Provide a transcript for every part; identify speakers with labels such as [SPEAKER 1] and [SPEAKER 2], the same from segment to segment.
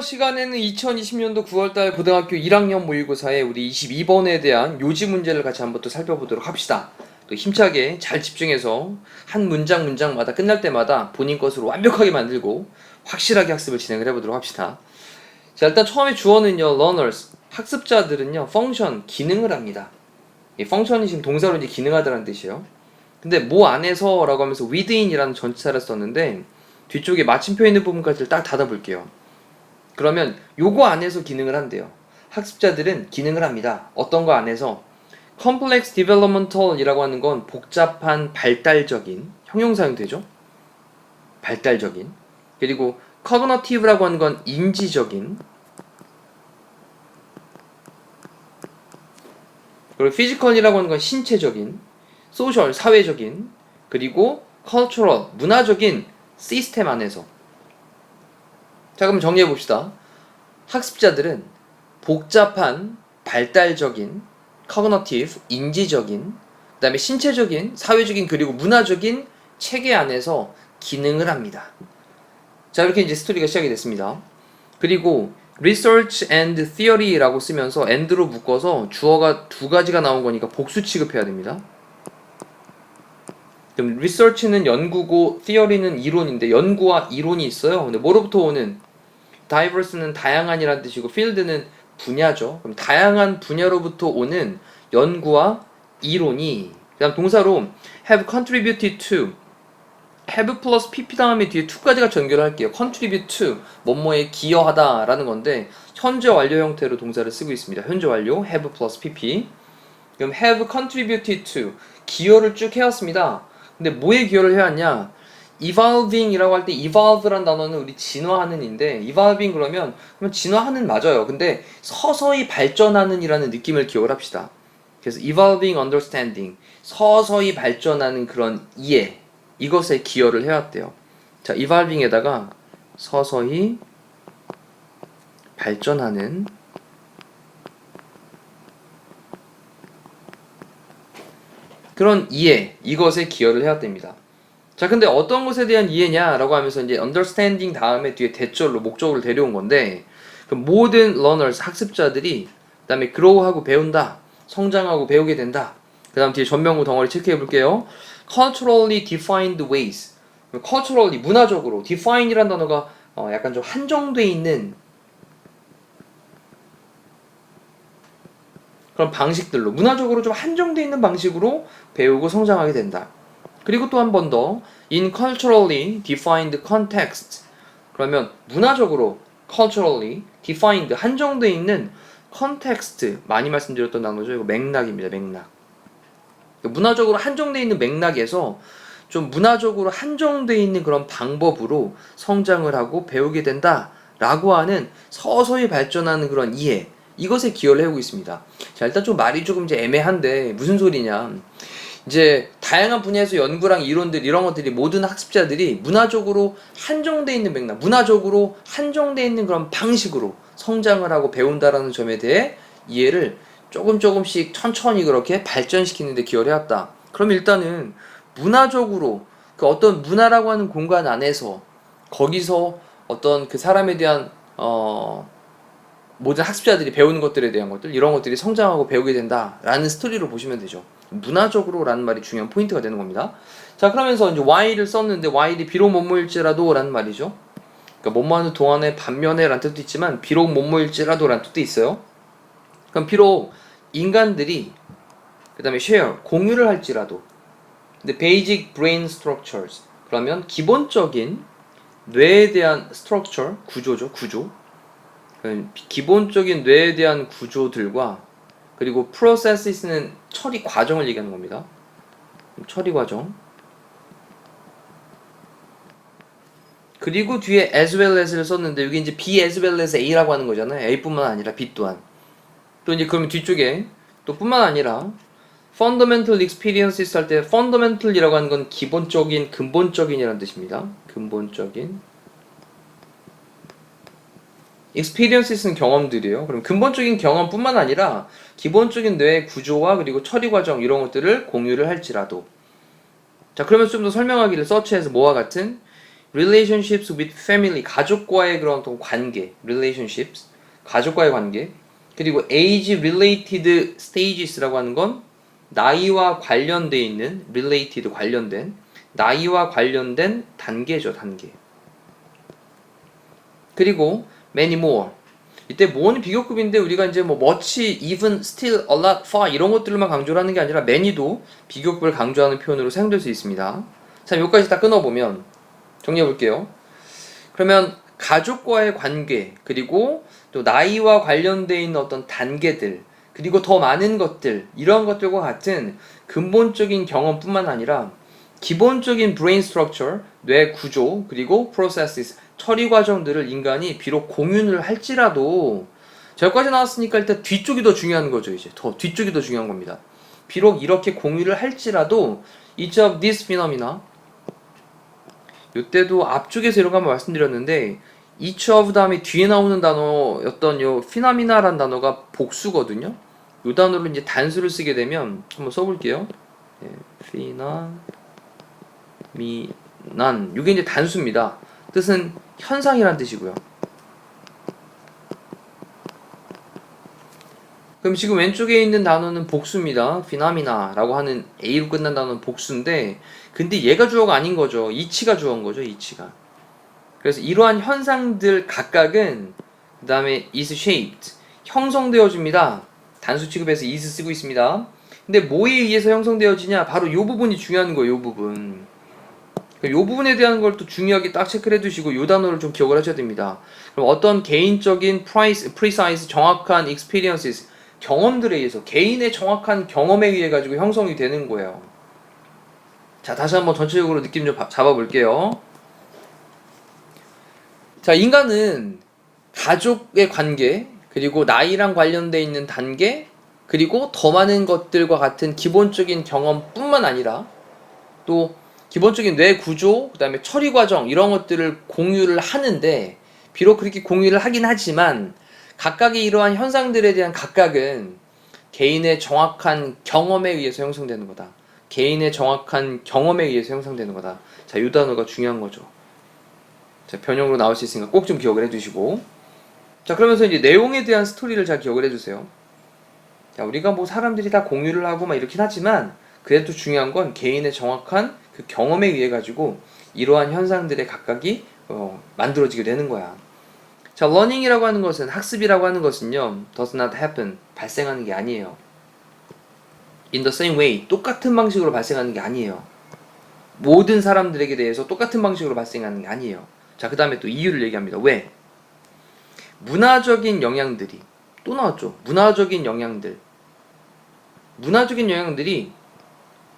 [SPEAKER 1] 이번 시간에는 2020년도 9월달 고등학교 1학년 모의고사에 우리 22번에 대한 요지 문제를 같이 한번 또 살펴보도록 합시다. 또 힘차게 잘 집중해서 한 문장 문장마다 끝날 때마다 본인 것으로 완벽하게 만들고 확실하게 학습을 진행을 해보도록 합시다. 자, 일단 처음에 주어는요, learners, 학습자들은요, function, 기능을 합니다. 이 function이 지금 동사로 이제 기능하다라는 뜻이에요. 근데 뭐 안에서 라고 하면서 within이라는 전치사를 썼는데 뒤쪽에 마침표 있는 부분까지를 딱 닫아볼게요. 그러면 요거 안에서 기능을 한대요. 학습자들은 기능을 합니다. 어떤 거 안에서? complex developmental 이라고 하는 건 복잡한 발달적인, 형용사용 되죠? 발달적인. 그리고 cognitive라고 하는 건 인지적인. 그리고 physical이라고 하는 건 신체적인. social, 사회적인. 그리고 cultural, 문화적인 시스템 안에서. 자, 그럼 정리해 봅시다. 학습자들은 복잡한 발달적인 cognitive 인지적인 그다음에 신체적인 사회적인 그리고 문화적인 체계 안에서 기능을 합니다. 자, 이렇게 이제 스토리가 시작이 됐습니다. 그리고 research and theory라고 쓰면서 and로 묶어서 주어가 두 가지가 나온 거니까 복수 취급해야 됩니다. 그럼 research는 연구고 theory는 이론인데 연구와 이론이 있어요. 근데 뭐로부터 오는? diverse는 다양한이라는 뜻이고 field는 분야죠. 그럼 다양한 분야로부터 오는 연구와 이론이 그다음 동사로 have contributed to have plus pp 다음에 뒤에 to까지가 전개를 할게요. contribute to 뭐뭐에 기여하다 라는 건데 현재 완료 형태로 동사를 쓰고 있습니다. 현재 완료 have plus pp. 그럼 have contributed to 기여를 쭉 해왔습니다. 근데 뭐에 기여를 해왔냐? evolving 이라고 할 때 evolve란 단어는 우리 진화하는 인데 evolving 그러면 진화하는 맞아요. 근데 서서히 발전하는 이라는 느낌을 기억을 합시다. 그래서 evolving understanding 서서히 발전하는 그런 이해 이것에 기여를 해왔대요. 자, evolving에다가 서서히 발전하는 그런 이해 이것에 기여를 해왔답니다. 자, 근데 어떤 것에 대한 이해냐라고 하면서 이제 understanding 다음에 뒤에 대절로 목적으로 데려온 건데 그 모든 learners 학습자들이 그다음에 grow하고 배운다, 성장하고 배우게 된다. 그다음 뒤에 전명구 덩어리 체크해 볼게요. culturally defined ways. culturally 문화적으로 define이란 단어가 약간 좀 한정돼 있는 그런 방식들로 문화적으로 좀 한정돼 있는 방식으로 배우고 성장하게 된다. 그리고 또 한 번 더 in culturally defined context 그러면 문화적으로 culturally defined 한정되어 있는 context 많이 말씀드렸던 단어죠. 이거 맥락입니다. 맥락. 문화적으로 한정되어 있는 맥락에서 좀 문화적으로 한정되어 있는 그런 방법으로 성장을 하고 배우게 된다 라고 하는 서서히 발전하는 그런 이해 이것에 기여를 해오고 있습니다. 자, 일단 좀 말이 조금 이제 애매한데 무슨 소리냐, 이제 다양한 분야에서 연구랑 이론들 이런 것들이 모든 학습자들이 문화적으로 한정되어 있는 맥락, 문화적으로 한정되어 있는 그런 방식으로 성장을 하고 배운다라는 점에 대해 이해를 조금씩 천천히 그렇게 발전시키는 데 기여를 해왔다. 그럼 일단은 문화적으로 그 어떤 문화라고 하는 공간 안에서 거기서 어떤 그 사람에 대한 모든 학습자들이 배우는 것들에 대한 것들 이런 것들이 성장하고 배우게 된다라는 스토리로 보시면 되죠. 문화적으로 라는 말이 중요한 포인트가 되는 겁니다. 자, 그러면서 이제 while을 썼는데 while이 비록 뭐뭐일지라도 라는 말이죠. 그러니까 뭐뭐하는 동안에 반면에 라는 뜻도 있지만 비록 뭐뭐일지라도 라는 뜻도 있어요. 그럼 비록 인간들이 그 다음에 share 공유를 할지라도 근데 basic brain structures 그러면 기본적인 뇌에 대한 structure 구조죠. 구조 기본적인 뇌에 대한 구조들과 그리고 processes는 처리 과정을 얘기하는 겁니다. 처리 과정. 그리고 뒤에 as well as를 썼는데 여기 이제 B as well as A라고 하는 거잖아요. A뿐만 아니라 B 또한. 또 이제 그러면 뒤쪽에 또 뿐만 아니라 fundamental experiences 할 때 fundamental이라고 하는 건 기본적인, 근본적인이라는 뜻입니다. 근본적인. experiences는 경험들이에요. 그럼 근본적인 경험뿐만 아니라 기본적인 뇌의 구조와 그리고 처리 과정 이런 것들을 공유를 할지라도. 자, 그러면 좀 더 설명하기를 서치해서 뭐와 같은 relationships with family, 가족과의 그런 어떤 관계, relationships, 가족과의 관계, 그리고 age related stages라고 하는 건 나이와 관련돼 있는 related 관련된 나이와 관련된 단계죠, 단계. 그리고 many more. 이때 more는 비교급인데 우리가 이제 뭐 much, even, still, a lot, far 이런 것들만 강조를 하는 게 아니라 many도 비교급을 강조하는 표현으로 사용될 수 있습니다. 자, 여기까지 다 끊어보면 정리해 볼게요. 그러면 가족과의 관계, 그리고 또 나이와 관련되어 있는 어떤 단계들, 그리고 더 많은 것들, 이런 것들과 같은 근본적인 경험뿐만 아니라 기본적인 brain structure, 뇌 구조, 그리고 processes, 처리 과정들을 인간이 비록 공유를 할지라도 저기까지 나왔으니까 일단 뒤쪽이 더 중요한 거죠. 이제 더 뒤쪽이 더 중요한 겁니다. 비록 이렇게 공유를 할지라도 each of these phenomena, 이때도 앞쪽에서 이런 거 한번 말씀드렸는데 each of 다음에 뒤에 나오는 단어였던 요 phenomena라는 단어가 복수거든요. 이 단어로 이제 단수를 쓰게 되면 한번 써볼게요. phenomenon, 이게 이제 단수입니다. 뜻은 현상이란 뜻이고요. 그럼 지금 왼쪽에 있는 단어는 복수입니다. phenomena라고 하는 A로 끝난 단어는 복수인데, 근데 얘가 주어가 아닌 거죠. 이치가 주어인 거죠. 이치가. 그래서 이러한 현상들 각각은 그 다음에 is shaped, 형성되어집니다. 단수 취급해서 is 쓰고 있습니다. 근데 뭐에 의해서 형성되어지냐? 바로 이 부분이 중요한 거예요. 이 부분. 이 부분에 대한 걸 또 중요하게 딱 체크를 해두시고 이 단어를 좀 기억을 하셔야 됩니다. 그럼 어떤 개인적인 precise, 정확한 experiences, 경험들에 의해서 개인의 정확한 경험에 의해 가지고 형성이 되는 거예요. 자, 다시 한번 전체적으로 느낌 좀 잡아볼게요. 자, 인간은 가족의 관계, 그리고 나이랑 관련돼 있는 단계, 그리고 더 많은 것들과 같은 기본적인 경험뿐만 아니라 또 기본적인 뇌 구조, 그 다음에 처리 과정 이런 것들을 공유를 하는데, 비록 그렇게 공유를 하긴 하지만 각각의 이러한 현상들에 대한 각각은 개인의 정확한 경험에 의해서 형성되는 거다. 개인의 정확한 경험에 의해서 형성되는 거다. 자, 이 단어가 중요한 거죠. 자, 변형으로 나올 수 있으니까 꼭 좀 기억을 해두시고. 자, 그러면서 이제 내용에 대한 스토리를 잘 기억을 해주세요. 자, 우리가 뭐 사람들이 다 공유를 하고 막 이렇긴 하지만 그래도 중요한 건 개인의 정확한 그 경험에 의해 가지고 이러한 현상들의 각각이 만들어지게 되는 거야. 자, learning이라고 하는 것은, 학습이라고 하는 것은요, does not happen, 발생하는 게 아니에요. in the same way, 똑같은 방식으로 발생하는 게 아니에요. 모든 사람들에게 대해서 똑같은 방식으로 발생하는 게 아니에요. 자, 그 다음에 또 이유를 얘기합니다. 왜? 문화적인 영향들이, 또 나왔죠. 문화적인 영향들이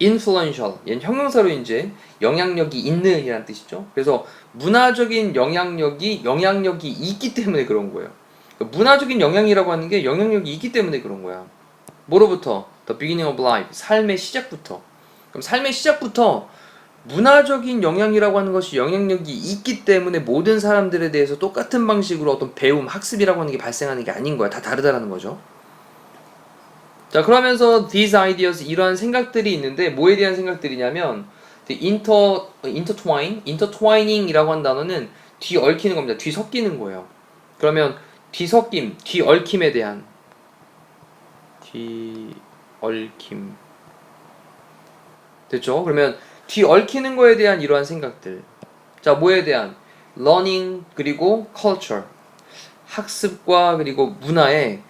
[SPEAKER 1] influential, 얘는 형용사로 이제 영향력이 있는 이라는 뜻이죠. 그래서 문화적인 영향력이 있기 때문에 그런 거예요. 그러니까 문화적인 영향이라고 하는 게 영향력이 있기 때문에 그런 거야. 뭐로부터? The beginning of life, 삶의 시작부터. 그럼 삶의 시작부터 문화적인 영향이라고 하는 것이 영향력이 있기 때문에 모든 사람들에 대해서 똑같은 방식으로 어떤 배움, 학습이라고 하는 게 발생하는 게 아닌 거야. 다 다르다라는 거죠. 자, 그러면서 these ideas, 이러한 생각들이 있는데 뭐에 대한 생각들이냐면 intertwining이라고 하는 단어는 뒤얽히는 겁니다. 뒤섞이는 거예요. 그러면 뒤섞임, 뒤얽힘에 대한 뒤얽힘 됐죠? 그러면 뒤얽히는 거에 대한 이러한 생각들. 자, 뭐에 대한? learning 그리고 culture, 학습과 그리고 문화에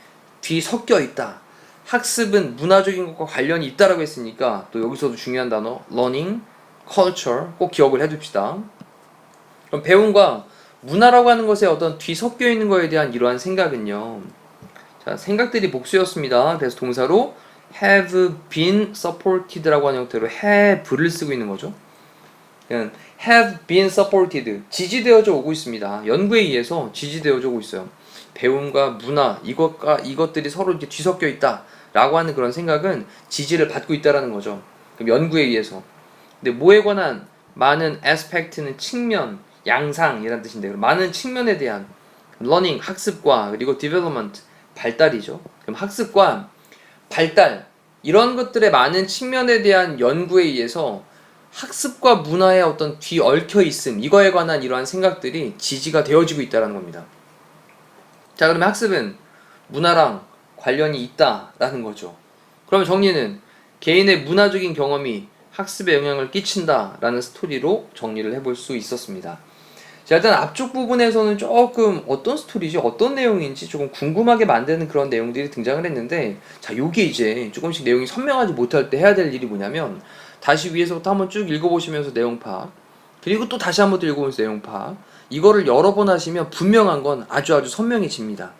[SPEAKER 1] 뒤섞여 있다. 학습은 문화적인 것과 관련이 있다라고 했으니까 또 여기서도 중요한 단어 learning, culture 꼭 기억을 해둡시다. 그럼 배움과 문화라고 하는 것에 어떤 뒤섞여 있는 것에 대한 이러한 생각은요. 자, 생각들이 복수였습니다. 그래서 동사로 have been supported라고 하는 형태로 have를 쓰고 있는 거죠. have been supported, 지지되어져 오고 있습니다. 연구에 의해서 지지되어져 오고 있어요. 배움과 문화, 이것들이 서로 이렇게 뒤섞여 있다 라고 하는 그런 생각은 지지를 받고 있다라는 거죠. 그럼 연구에 의해서. 근데 뭐에 관한? 많은 aspect는 측면, 양상이라는 뜻인데 많은 측면에 대한 learning 학습과 그리고 development 발달이죠. 그럼 학습과 발달 이런 것들의 많은 측면에 대한 연구에 의해서 학습과 문화의 어떤 뒤얽혀 있음 이거에 관한 이러한 생각들이 지지가 되어지고 있다는 겁니다. 자, 그러면 학습은 문화랑 관련이 있다라는 거죠. 그러면 정리는 개인의 문화적인 경험이 학습에 영향을 끼친다라는 스토리로 정리를 해볼 수 있었습니다. 자, 일단 앞쪽 부분에서는 조금 어떤 스토리지, 어떤 내용인지 조금 궁금하게 만드는 그런 내용들이 등장을 했는데, 자, 요게 이제 조금씩 내용이 선명하지 못할 때 해야 될 일이 뭐냐면, 다시 위에서부터 한번 쭉 읽어보시면서 내용 파악, 그리고 또 다시 한번 또 읽어보면서 내용 파악, 이거를 여러 번 하시면 분명한 건 아주 선명해집니다.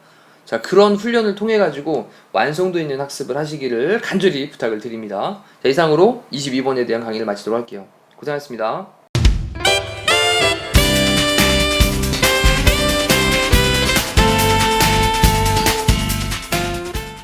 [SPEAKER 1] 자, 그런 훈련을 통해 가지고 완성도 있는 학습을 하시기를 간절히 부탁을 드립니다. 자, 이상으로 22번에 대한 강의를 마치도록 할게요. 고생하셨습니다.